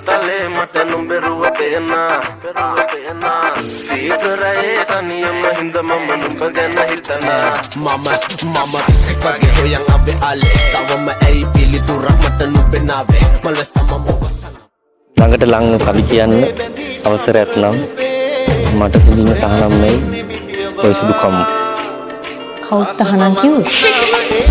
tale mata numberuwa pena සීකරයේ තනියම හින්ද මම නුඹ ගැන හිතනා මම වගේ හොයන් අබේ ආලේ තවම ඇයි පිළිතුරක් මට නුඹේ නාවේ මල සමම ළඟට ලං කවි කියන්න අවසරයක් නම් මට සුදුම තහනම් මේ ඔය සුදු කම් කවුද තහනම් කිව්වේ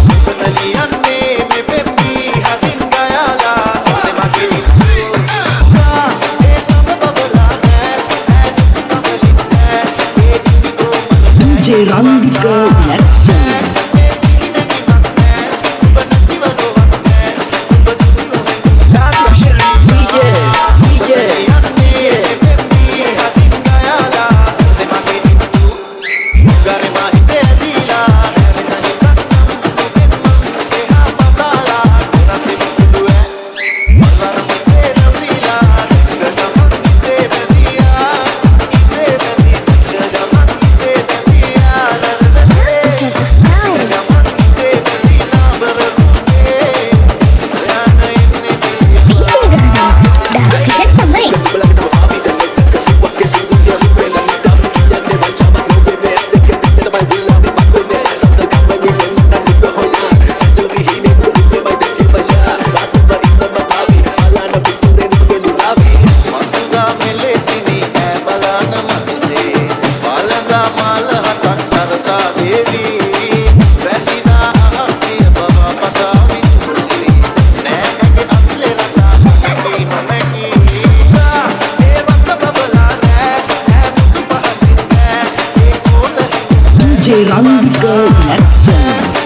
DJ Rangika Election DJ Rangika Election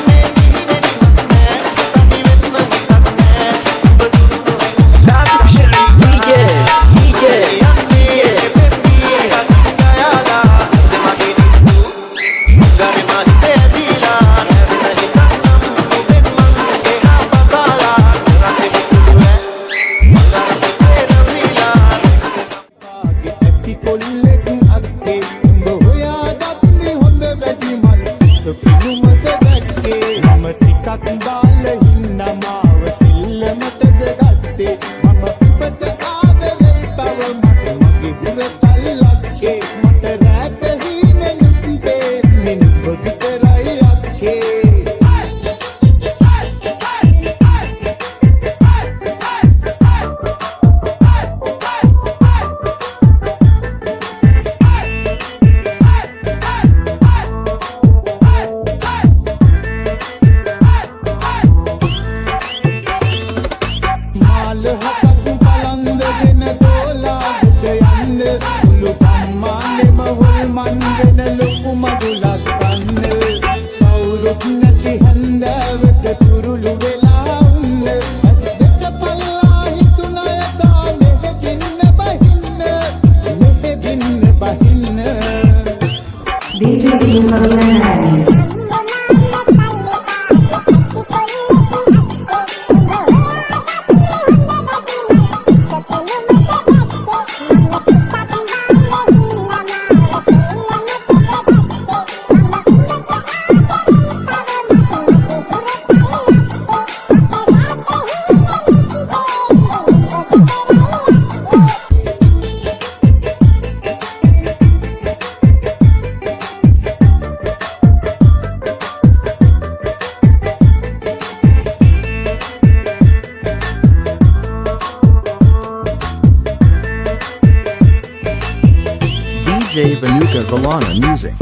DJ Vanuka Valana Music.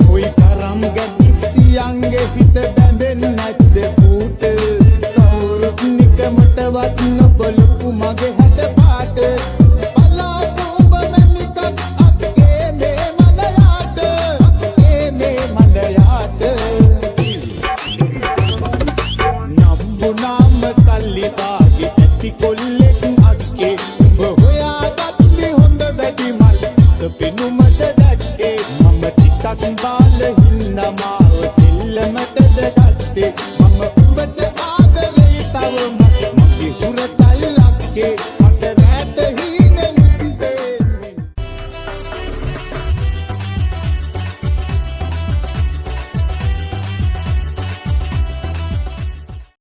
Hoi karam gadisi ange hit banden nat de put